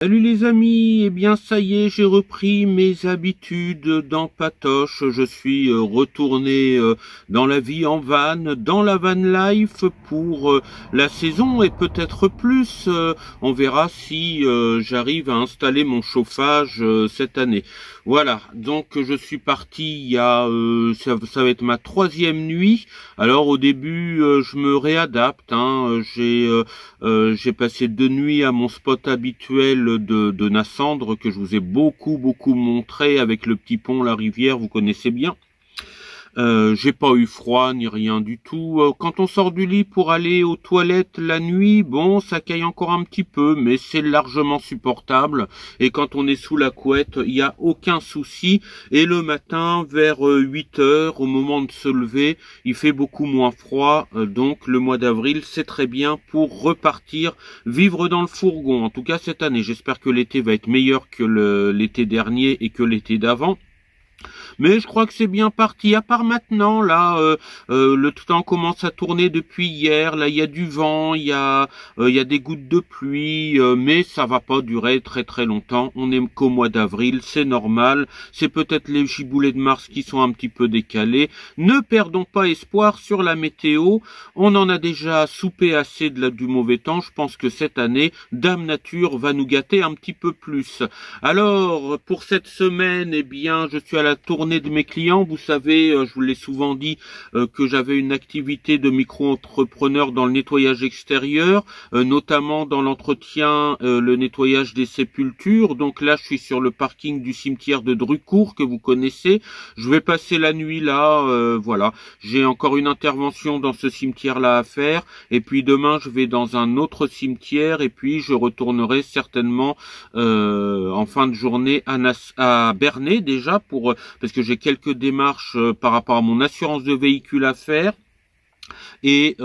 Salut les amis, eh bien ça y est, j'ai repris mes habitudes dans Patoche, je suis retourné dans la vie en van, dans la van life pour la saison et peut-être plus, on verra si j'arrive à installer mon chauffage cette année. Voilà, donc je suis parti il y a, ça va être ma 3e nuit. Alors au début je me réadapte, hein. J'ai passé 2 nuits à mon spot habituel de Nassandre que je vous ai beaucoup montré avec le petit pont, la rivière, vous connaissez bien. J'ai pas eu froid ni rien du tout. Quand on sort du lit pour aller aux toilettes la nuit, bon, ça caille encore un petit peu, mais c'est largement supportable. Et quand on est sous la couette, il n'y a aucun souci. Et le matin, vers 8 heures, au moment de se lever, il fait beaucoup moins froid. Donc le mois d'avril, c'est très bien pour repartir vivre dans le fourgon. En tout cas cette année, j'espère que l'été va être meilleur que l'été dernier et que l'été d'avant. Mais je crois que c'est bien parti, à part maintenant, là, le temps commence à tourner depuis hier, là, il y a du vent, il y a des gouttes de pluie, mais ça va pas durer très longtemps, on est qu'au mois d'avril, c'est normal, c'est peut-être les giboulées de mars qui sont un petit peu décalés, ne perdons pas espoir sur la météo, on en a déjà soupé assez du mauvais temps, je pense que cette année, Dame Nature va nous gâter un petit peu plus. Alors, pour cette semaine, eh bien, je suis à la tournée de mes clients. Vous savez, je vous l'ai souvent dit, que j'avais une activité de micro-entrepreneur dans le nettoyage extérieur, notamment dans l'entretien, le nettoyage des sépultures. Donc là, je suis sur le parking du cimetière de Drucourt, que vous connaissez. Je vais passer la nuit là, voilà. J'ai encore une intervention dans ce cimetière-là à faire. Et puis demain, je vais dans un autre cimetière. Et puis, je retournerai certainement en fin de journée à Bernay déjà, parce que j'ai quelques démarches par rapport à mon assurance de véhicule à faire. Et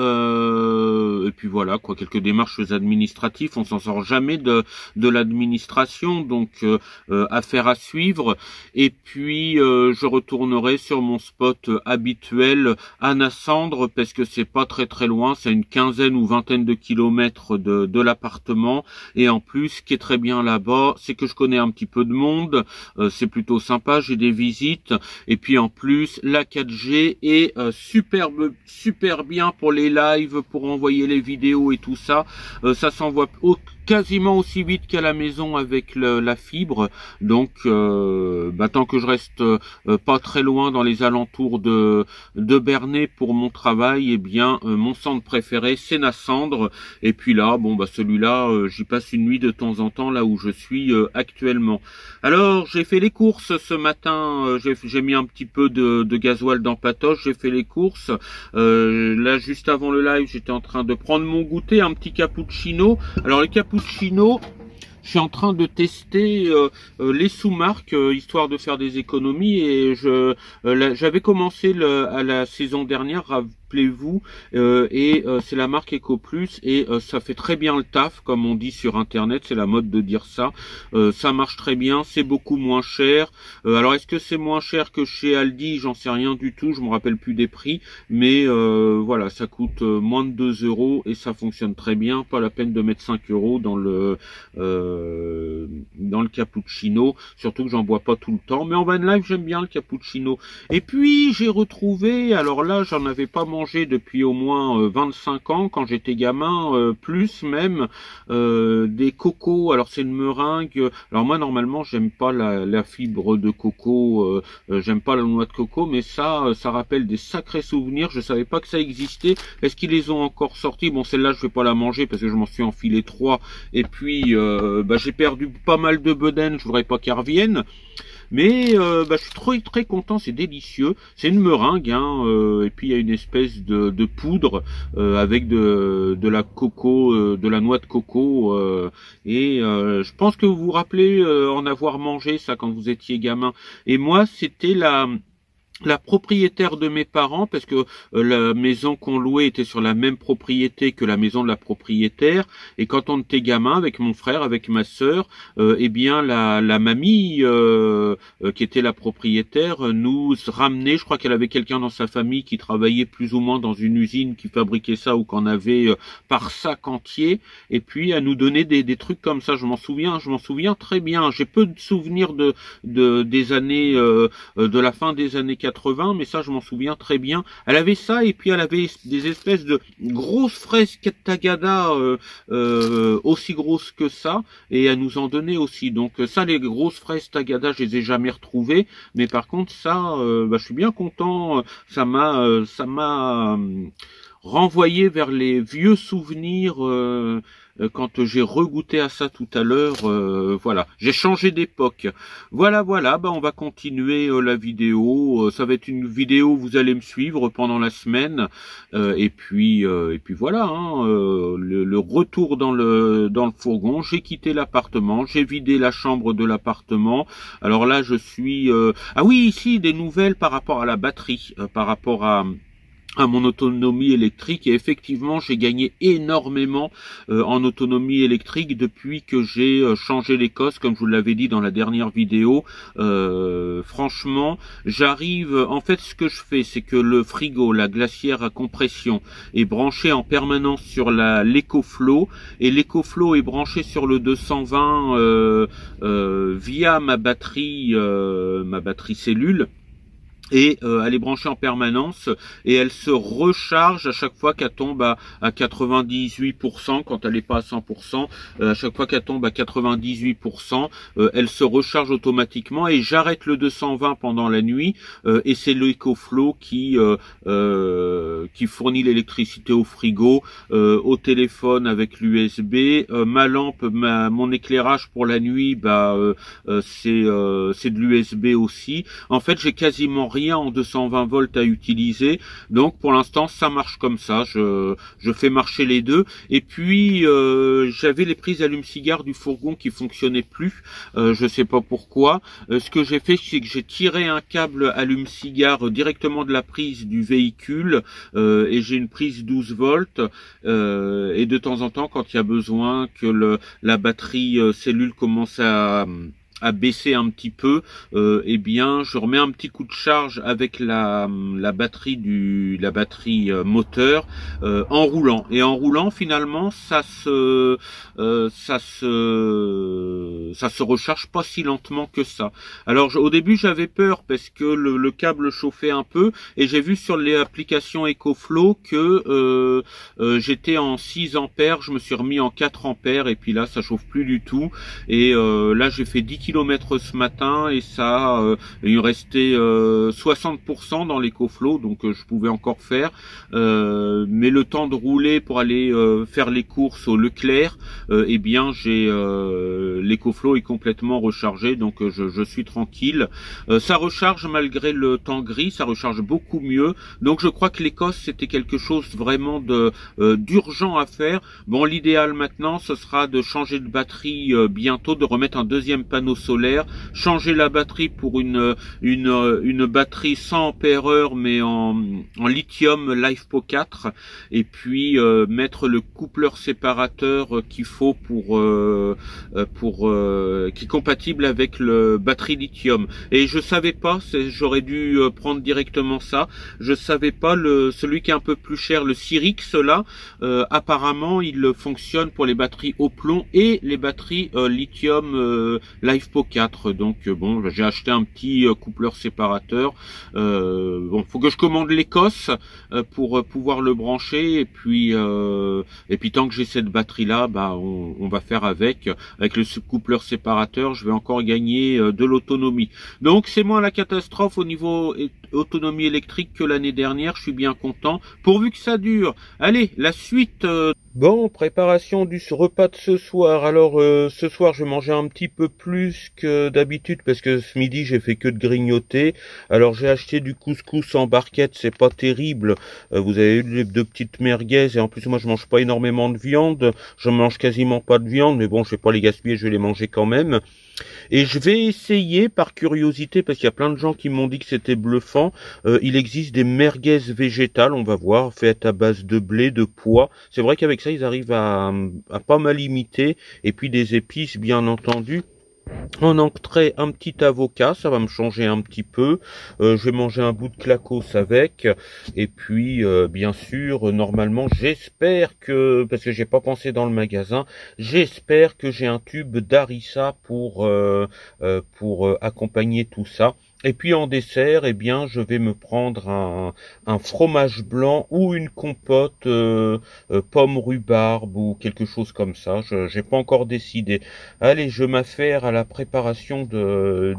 puis voilà, quoi, quelques démarches administratives, on s'en sort jamais de l'administration, donc affaire à suivre. Et puis je retournerai sur mon spot habituel à Nassandre, parce que c'est pas très loin, c'est une quinzaine ou vingtaine de kilomètres de l'appartement. Et en plus, ce qui est très bien là-bas, c'est que je connais un petit peu de monde, c'est plutôt sympa, j'ai des visites. Et puis en plus, la 4G est super bien pour les lives, pour envoyer les vidéos et tout ça. Ça s'envoie quasiment aussi vite qu'à la maison avec la fibre. Donc tant que je reste pas très loin dans les alentours de Bernay pour mon travail, eh bien mon centre préféré c'est Nassandre. Et puis là, bon celui-là, j'y passe une nuit de temps en temps là où je suis actuellement. Alors j'ai fait les courses ce matin, j'ai mis un petit peu de gasoil dans Patoche, j'ai fait les courses. Là juste avant le live, j'étais en train de prendre mon goûter, un petit cappuccino. Alors les cappuccinos, je suis en train de tester les sous-marques, histoire de faire des économies, et j'avais commencé à la saison dernière, rappelez-vous, et c'est la marque EcoPlus, et ça fait très bien le taf, comme on dit sur internet, c'est la mode de dire ça. Ça marche très bien, c'est beaucoup moins cher. Alors est-ce que c'est moins cher que chez Aldi? J'en sais rien du tout, je me rappelle plus des prix, mais voilà, ça coûte moins de 2 € et ça fonctionne très bien, pas la peine de mettre 5 € dans le cappuccino, surtout que j'en bois pas tout le temps, mais en van life j'aime bien le cappuccino. Et puis j'ai retrouvé, alors là j'en avais pas mangé depuis au moins 25 ans, quand j'étais gamin, plus même, des cocos. Alors c'est une meringue, alors moi normalement j'aime pas la fibre de coco, j'aime pas la noix de coco, mais ça rappelle des sacrés souvenirs. Je savais pas que ça existait. Est-ce qu'ils les ont encore sortis? Bon, celle-là je vais pas la manger parce que je m'en suis enfilé 3, et puis j'ai perdu pas mal de bedaine, je voudrais pas qu'elle revienne. Mais je suis très content, c'est délicieux. C'est une meringue, hein, et puis il y a une espèce de poudre avec de la coco, de la noix de coco, et je pense que vous vous rappelez en avoir mangé ça quand vous étiez gamin. Et moi, c'était la propriétaire de mes parents, parce que la maison qu'on louait était sur la même propriété que la maison de la propriétaire, et quand on était gamin, avec mon frère, avec ma sœur, eh bien la mamie qui était la propriétaire nous ramenait, je crois qu'elle avait quelqu'un dans sa famille qui travaillait plus ou moins dans une usine qui fabriquait ça ou qu'on avait par sac entier, et puis elle nous donnait des trucs comme ça. Je m'en souviens très bien. J'ai peu de souvenirs des années de la fin des années 80, mais ça je m'en souviens très bien. Elle avait ça, et puis elle avait des espèces de grosses fraises Tagada aussi grosses que ça, et elle nous en donnait aussi. Donc ça, les grosses fraises Tagada, je les ai jamais retrouvées, mais par contre ça, je suis bien content. Ça m'a renvoyé vers les vieux souvenirs quand j'ai regoûté à ça tout à l'heure. Voilà, j'ai changé d'époque. Voilà, on va continuer la vidéo. Ça va être une vidéo, vous allez me suivre pendant la semaine. Et puis voilà, hein, le retour dans le fourgon. J'ai quitté l'appartement, j'ai vidé la chambre de l'appartement. Alors là, je suis... Ah oui, ici, des nouvelles par rapport à la batterie, par rapport à mon autonomie électrique, et effectivement j'ai gagné énormément en autonomie électrique depuis que j'ai changé les COS, comme je vous l'avais dit dans la dernière vidéo. Franchement, j'arrive, en fait ce que je fais, c'est que le frigo, la glacière à compression est branché en permanence sur l'EcoFlow, et l'EcoFlow est branché sur le 220 via ma batterie cellule. Et elle est branchée en permanence, et elle se recharge à chaque fois qu'elle tombe à 98%, quand elle n'est pas à 100%, à chaque fois qu'elle tombe à 98%, elle se recharge automatiquement, et j'arrête le 220 pendant la nuit, et c'est l'EcoFlow qui fournit l'électricité au frigo, au téléphone avec l'USB, ma lampe, mon éclairage pour la nuit, c'est de l'USB aussi. En fait, j'ai quasiment rien en 220 volts à utiliser, donc pour l'instant ça marche comme ça. Je fais marcher les deux, et puis j'avais les prises allume-cigare du fourgon qui fonctionnaient plus, je sais pas pourquoi. Ce que j'ai fait, c'est que j'ai tiré un câble allume-cigare directement de la prise du véhicule, et j'ai une prise 12 volts, et de temps en temps, quand il y a besoin que la batterie cellule commence à baisser un petit peu, eh bien je remets un petit coup de charge avec la batterie moteur, en roulant, et en roulant finalement ça se recharge pas si lentement que ça. Alors au début j'avais peur parce que le câble chauffait un peu, et j'ai vu sur les applications EcoFlow que j'étais en 6 ampères, je me suis remis en 4 ampères, et puis là ça chauffe plus du tout, et là j'ai fait 10 km ce matin, et ça il me restait 60% dans l'EcoFlow, donc je pouvais encore faire, mais le temps de rouler pour aller faire les courses au Leclerc, eh bien j'ai l'EcoFlow est complètement rechargé, donc je suis tranquille. Ça recharge malgré le temps gris, ça recharge beaucoup mieux, donc je crois que l'Écosse c'était quelque chose vraiment d'urgent à faire. Bon, l'idéal maintenant ce sera de changer de batterie bientôt, de remettre un deuxième panneau solaire, changer la batterie pour une batterie 100 ampères mais en lithium LiFePO 4, et puis mettre le coupleur séparateur qu'il faut qui est compatible avec le batterie lithium. Et je savais pas, j'aurais dû prendre directement ça, je savais pas celui qui est un peu plus cher, le Cyrix là, apparemment il fonctionne pour les batteries au plomb et les batteries lithium LiFePO 4. Donc bon, j'ai acheté un petit coupleur séparateur. Bon, faut que je commande l'Écosse pour pouvoir le brancher, et puis tant que j'ai cette batterie là, on va faire avec le coupleur séparateur. Je vais encore gagner de l'autonomie. Donc c'est moins la catastrophe au niveau autonomie électrique que l'année dernière. Je suis bien content, pourvu que ça dure. Allez, la suite. Bon, préparation du repas de ce soir. Alors ce soir je mangeais un petit peu plus que d'habitude parce que ce midi j'ai fait que de grignoter. Alors j'ai acheté du couscous en barquette, c'est pas terrible. Vous avez eu deux petites merguez, et en plus moi je mange pas énormément de viande. Je mange quasiment pas de viande, mais bon je vais pas les gaspiller, je vais les manger quand même. Et je vais essayer par curiosité, parce qu'il y a plein de gens qui m'ont dit que c'était bluffant, il existe des merguez végétales, on va voir, faites à base de blé, de pois. C'est vrai qu'avec ça, ils arrivent à pas mal imiter, et puis des épices, bien entendu. En entrée, un petit avocat, ça va me changer un petit peu. Je vais manger un bout de clacos avec. Et puis, bien sûr, normalement, j'espère que, parce que j'ai pas pensé dans le magasin, j'espère que j'ai un tube d'harissa pour accompagner tout ça. Et puis en dessert, eh bien, je vais me prendre un fromage blanc ou une compote pomme rhubarbe ou quelque chose comme ça. Je n'ai pas encore décidé. Allez, je m'affaire à la préparation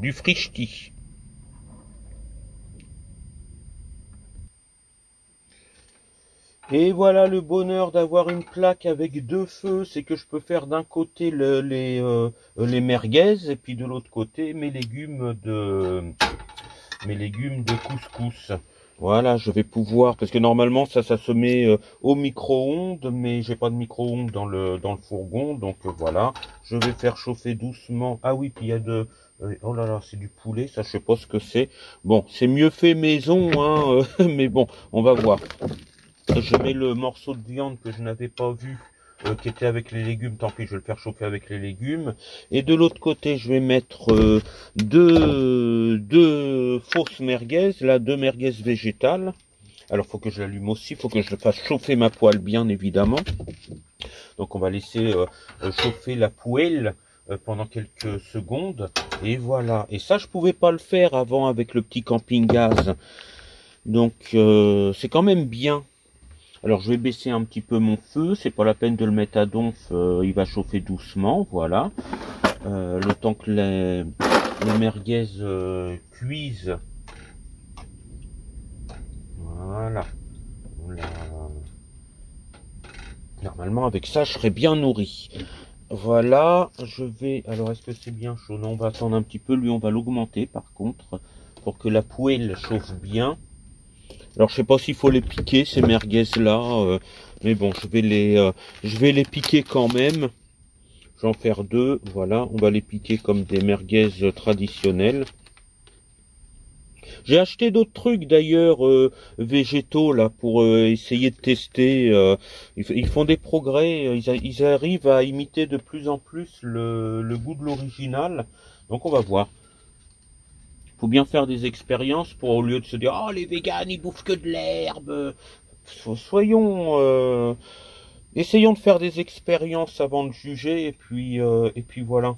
du frichti. Et voilà le bonheur d'avoir une plaque avec deux feux, c'est que je peux faire d'un côté les merguez et puis de l'autre côté mes légumes de couscous. Voilà, je vais pouvoir, parce que normalement ça se met au micro-ondes, mais j'ai pas de micro-ondes dans le fourgon, donc voilà. Je vais faire chauffer doucement. Ah oui, puis il y a oh là là, c'est du poulet, ça je sais pas ce que c'est. Bon, c'est mieux fait maison, hein, mais bon, on va voir. Je mets le morceau de viande que je n'avais pas vu, qui était avec les légumes, tant pis, je vais le faire chauffer avec les légumes. Et de l'autre côté, je vais mettre deux fausses merguez, là, deux merguez végétales. Alors, faut que je l'allume aussi, faut que je fasse chauffer ma poêle, bien évidemment. Donc, on va laisser chauffer la poêle pendant quelques secondes. Et voilà. Et ça, je pouvais pas le faire avant avec le petit camping-gaz. Donc, c'est quand même bien. Alors je vais baisser un petit peu mon feu, c'est pas la peine de le mettre à donf, il va chauffer doucement, voilà. Le temps que les merguez cuisent. Voilà. Normalement avec ça je serai bien nourri. Voilà, je vais... Alors est-ce que c'est bien chaud? Non, on va attendre un petit peu, lui on va l'augmenter par contre, pour que la poêle chauffe bien. Alors je sais pas s'il faut les piquer ces merguez là, mais bon je vais les piquer quand même. Je vais en faire deux, voilà, on va les piquer comme des merguez traditionnelles. J'ai acheté d'autres trucs d'ailleurs végétaux là pour essayer de tester. Ils font des progrès, ils arrivent à imiter de plus en plus le goût de l'original. Donc on va voir. Faut bien faire des expériences pour, au lieu de se dire oh les véganes ils bouffent que de l'herbe, soyons essayons de faire des expériences avant de juger et puis voilà.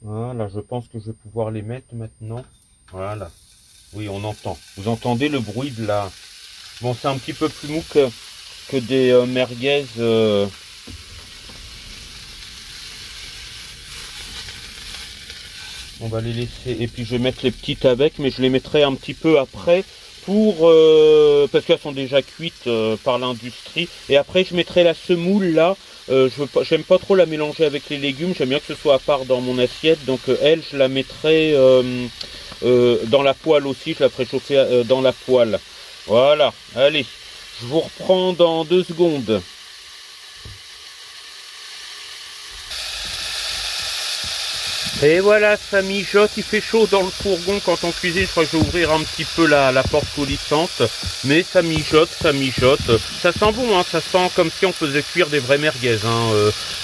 Voilà, je pense que je vais pouvoir les mettre maintenant. Voilà. Oui, on entend. Vous entendez le bruit de la... Bon, c'est un petit peu plus mou que des merguez On va les laisser, et puis je vais mettre les petites avec, mais je les mettrai un petit peu après pour parce qu'elles sont déjà cuites par l'industrie. Et après je mettrai la semoule là. J'aime pas trop la mélanger avec les légumes, j'aime bien que ce soit à part dans mon assiette. Donc elle, je la mettrai dans la poêle aussi, je la ferai chauffer dans la poêle. Voilà, allez, je vous reprends dans 2 secondes. Et voilà, ça mijote, il fait chaud dans le fourgon quand on cuisine. Je crois que je vais ouvrir un petit peu la porte coulissante, mais ça mijote, ça mijote. Ça sent bon, hein, ça sent comme si on faisait cuire des vraies merguez. Hein.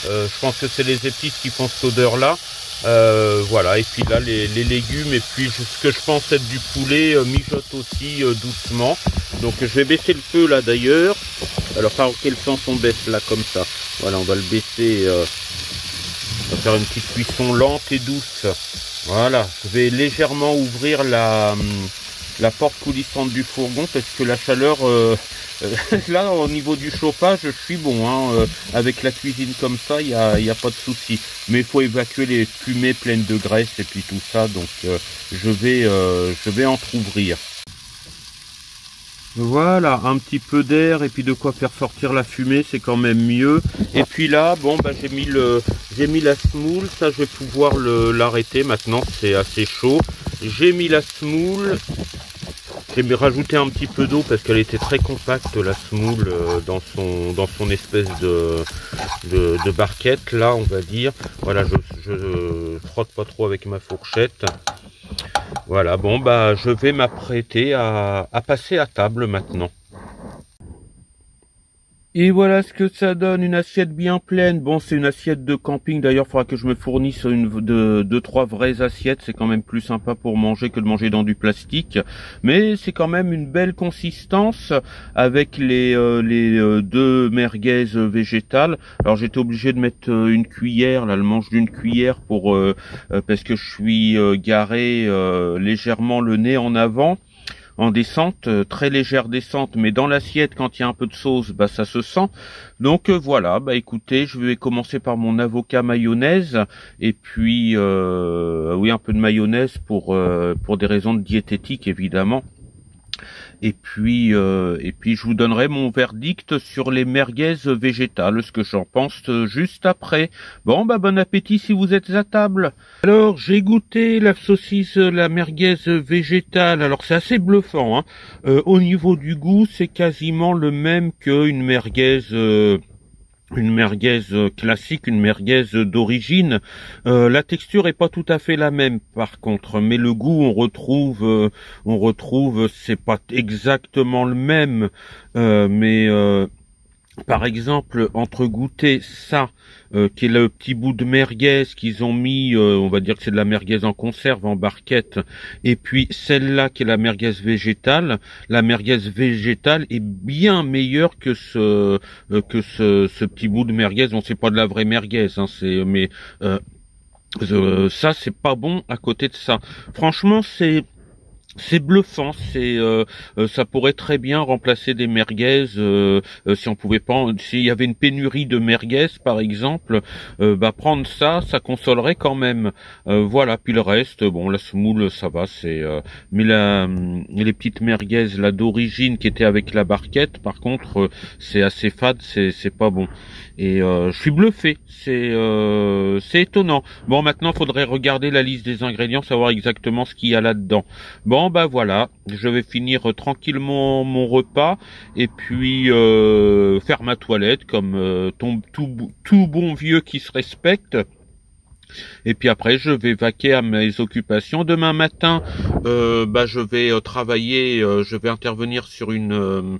Je pense que c'est les épices qui font cette odeur-là. Voilà, et puis là, les légumes, et puis ce que je pense être du poulet, mijote aussi doucement. Donc je vais baisser le feu là d'ailleurs. Alors par quel sens on baisse là comme ça? Voilà, on va le baisser... On va faire une petite cuisson lente et douce. Voilà, je vais légèrement ouvrir la porte coulissante du fourgon parce que la chaleur, là au niveau du chauffage, je suis bon. Hein, avec la cuisine comme ça, il y a pas de souci. Mais il faut évacuer les fumées pleines de graisse et puis tout ça. Donc je vais entrouvrir. Voilà, un petit peu d'air et puis de quoi faire sortir la fumée, c'est quand même mieux. Et puis là, bon, bah, j'ai mis la semoule, ça je vais pouvoir l'arrêter maintenant, c'est assez chaud. J'ai mis la semoule J'ai rajouté un petit peu d'eau parce qu'elle était très compacte, la semoule, dans son espèce de barquette, là, on va dire. Voilà, je frotte pas trop avec ma fourchette. Voilà, bon, bah, je vais m'apprêter à passer à table maintenant. Et voilà ce que ça donne, une assiette bien pleine. Bon, c'est une assiette de camping, d'ailleurs, il faudra que je me fournisse deux, trois vraies assiettes. C'est quand même plus sympa pour manger que de manger dans du plastique. Mais c'est quand même une belle consistance avec les deux merguez végétales. Alors j'étais obligé de mettre une cuillère, là, le manche d'une cuillère pour parce que je suis garé légèrement le nez en avant. En descente, très légère descente, mais dans l'assiette, quand il y a un peu de sauce, bah ça se sent. Donc voilà, bah écoutez, je vais commencer par mon avocat mayonnaise, et puis oui, un peu de mayonnaise pour des raisons de diététique évidemment. Et puis je vous donnerai mon verdict sur les merguez végétales, ce que j'en pense juste après. Bon, bah bon appétit si vous êtes à table. Alors, j'ai goûté la saucisse, la merguez végétale. Alors, c'est assez bluffant, hein. Au niveau du goût, c'est quasiment le même qu'une merguez... une merguez classique, une merguez d'origine. La texture est pas tout à fait la même par contre, mais le goût on retrouve, c'est pas exactement le même, mais par exemple, entre goûter ça, qui est le petit bout de merguez qu'ils ont mis, on va dire que c'est de la merguez en conserve, en barquette, et puis celle-là qui est la merguez végétale est bien meilleure que ce petit bout de merguez. Bon, c'est pas de la vraie merguez, hein, mais ça c'est pas bon à côté de ça. Franchement, c'est bluffant, ça pourrait très bien remplacer des merguez si on pouvait pas, s'il y avait une pénurie de merguez par exemple, bah prendre ça consolerait quand même. Voilà, puis le reste, bon la semoule ça va, mais les petites merguez là d'origine qui étaient avec la barquette, par contre c'est assez fade, c'est pas bon. Et je suis bluffé, c'est étonnant. Bon, maintenant faudrait regarder la liste des ingrédients, savoir exactement ce qu'il y a là-dedans. Bon, bah voilà, je vais finir tranquillement mon repas et puis faire ma toilette comme tout bon vieux qui se respecte. Et puis après, je vais vaquer à mes occupations. Demain matin, bah je vais travailler, je vais intervenir sur une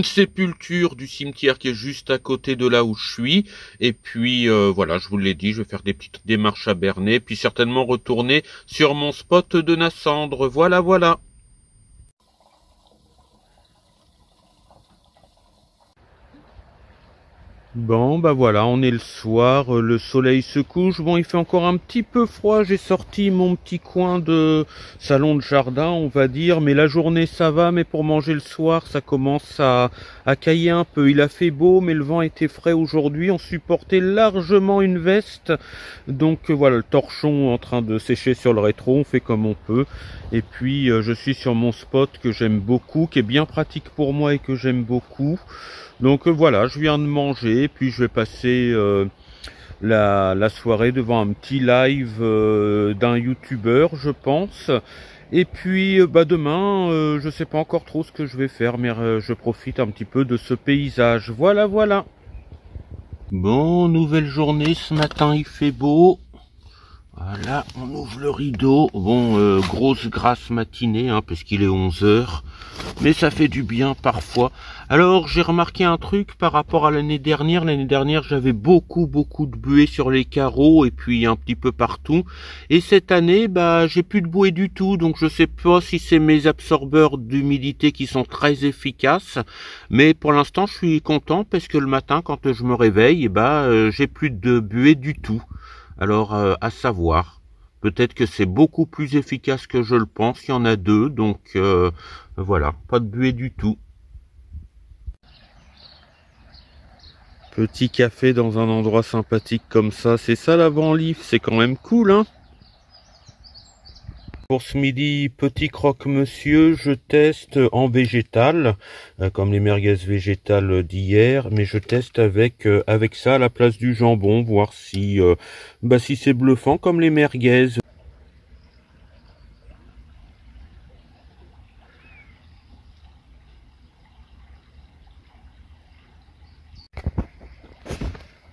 sépulture du cimetière qui est juste à côté de là où je suis. Et puis voilà, je vous l'ai dit, je vais faire des petites démarches à Bernay, puis certainement retourner sur mon spot de Nassandre. Voilà, voilà. Bon, bah voilà, on est le soir, le soleil se couche. Bon, il fait encore un petit peu froid, j'ai sorti mon petit coin de salon de jardin, on va dire, mais la journée ça va, mais pour manger le soir, ça commence à cailler un peu. Il a fait beau, mais le vent était frais aujourd'hui, on supportait largement une veste. Donc voilà, le torchon en train de sécher sur le rétro, on fait comme on peut. Et puis, je suis sur mon spot que j'aime beaucoup, qui est bien pratique pour moi et que j'aime beaucoup. Donc voilà, je viens de manger, puis je vais passer la soirée devant un petit live d'un youtubeur, je pense. Et puis bah demain, je sais pas encore trop ce que je vais faire, mais je profite un petit peu de ce paysage. Voilà, voilà. Bon, nouvelle journée, ce matin il fait beau. Voilà, on ouvre le rideau. Bon, grosse grasse matinée, hein, parce qu'il est 11 h. Mais ça fait du bien parfois. Alors, j'ai remarqué un truc par rapport à l'année dernière. L'année dernière, j'avais beaucoup de buée sur les carreaux et puis un petit peu partout. Et cette année, bah, j'ai plus de buée du tout. Donc, je sais pas si c'est mes absorbeurs d'humidité qui sont très efficaces. Mais pour l'instant, je suis content parce que le matin, quand je me réveille, bah, j'ai plus de buée du tout. Alors, à savoir, peut-être que c'est beaucoup plus efficace que je le pense, il y en a deux, donc voilà, pas de buée du tout. Petit café dans un endroit sympathique comme ça, c'est ça la Vanlif, c'est quand même cool, hein. Pour ce midi, petit croque-monsieur, je teste en végétal, comme les merguez végétales d'hier, mais je teste avec ça à la place du jambon, voir si c'est bluffant comme les merguez.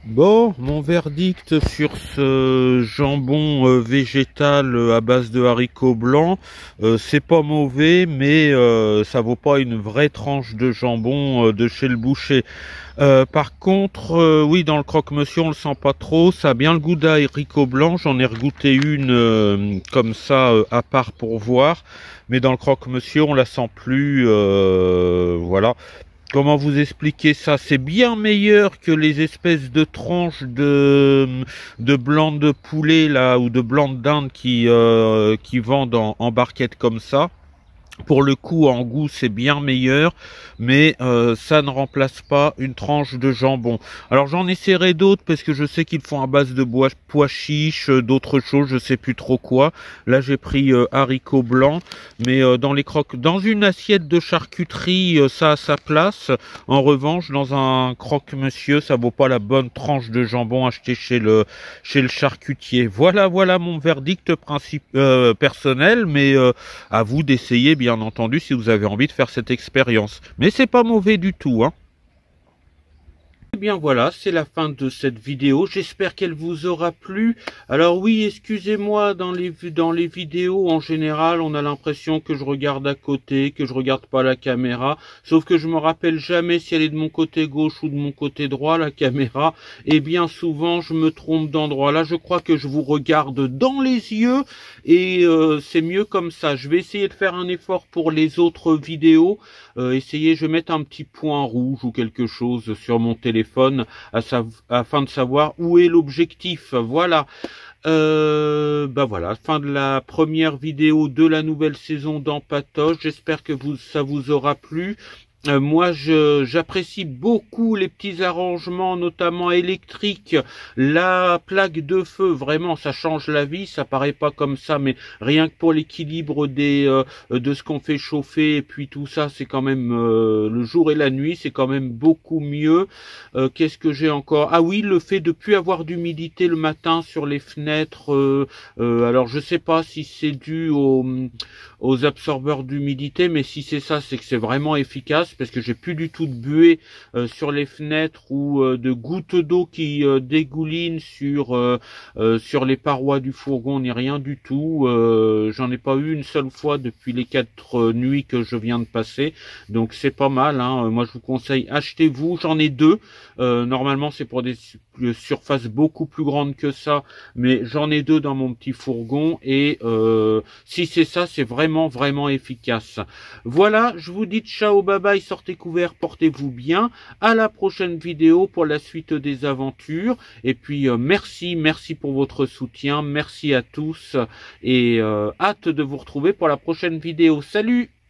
Bon, mon verdict sur ce jambon végétal à base de haricots blancs, c'est pas mauvais, mais ça vaut pas une vraie tranche de jambon de chez le boucher. Par contre, oui, dans le croque-monsieur, on le sent pas trop. Ça a bien le goût d'haricots blancs. J'en ai regoûté une comme ça à part pour voir, mais dans le croque-monsieur, on la sent plus. Voilà. Comment vous expliquer ça? C'est bien meilleur que les espèces de tranches de blanc de poulet là ou de blanc de dinde qui vendent en barquette comme ça. Pour le coup, en goût, c'est bien meilleur, mais ça ne remplace pas une tranche de jambon. Alors j'en essaierai d'autres parce que je sais qu'ils font à base de pois chiches, d'autres choses, je sais plus trop quoi. Là, j'ai pris haricots blancs, mais dans une assiette de charcuterie, ça a sa place. En revanche, dans un croque-monsieur, ça vaut pas la bonne tranche de jambon achetée chez le charcutier. Voilà mon verdict personnel, mais à vous d'essayer, bien entendu, si vous avez envie de faire cette expérience. Mais c'est pas mauvais du tout, hein. Eh bien voilà, c'est la fin de cette vidéo. J'espère qu'elle vous aura plu. Alors oui, excusez-moi, dans les vidéos, en général, on a l'impression que je regarde à côté, que je regarde pas la caméra. Sauf que je me rappelle jamais si elle est de mon côté gauche ou de mon côté droit, la caméra. Et bien souvent, je me trompe d'endroit. Là, je crois que je vous regarde dans les yeux. Et c'est mieux comme ça. Je vais essayer de faire un effort pour les autres vidéos. Je vais mettre un petit point rouge ou quelque chose sur mon téléphone afin de savoir où est l'objectif. Voilà. Voilà, fin de la première vidéo de la nouvelle saison dans Patoche. J'espère que ça vous aura plu. Moi, j'apprécie beaucoup les petits arrangements, notamment électriques. La plaque de feu, vraiment, ça change la vie. Ça paraît pas comme ça, mais rien que pour l'équilibre de ce qu'on fait chauffer et puis tout ça, c'est quand même le jour et la nuit, c'est quand même beaucoup mieux. Qu'est-ce que j'ai encore? Ah oui, le fait de plus avoir d'humidité le matin sur les fenêtres. Alors, je sais pas si c'est dû aux absorbeurs d'humidité, mais si c'est ça, c'est que c'est vraiment efficace. Parce que j'ai plus du tout de buée sur les fenêtres ou de gouttes d'eau qui dégoulinent sur les parois du fourgon, ni rien du tout. J'en ai pas eu une seule fois depuis les 4 nuits que je viens de passer, donc c'est pas mal, hein. Moi je vous conseille, achetez-vous, j'en ai 2. Normalement c'est pour des surfaces beaucoup plus grandes que ça, mais j'en ai 2 dans mon petit fourgon et si c'est ça, c'est vraiment efficace. Voilà, je vous dis ciao, bye bye, sortez couverts, portez-vous bien. À la prochaine vidéo pour la suite des aventures. Et puis merci pour votre soutien. Merci à tous et hâte de vous retrouver pour la prochaine vidéo. Salut!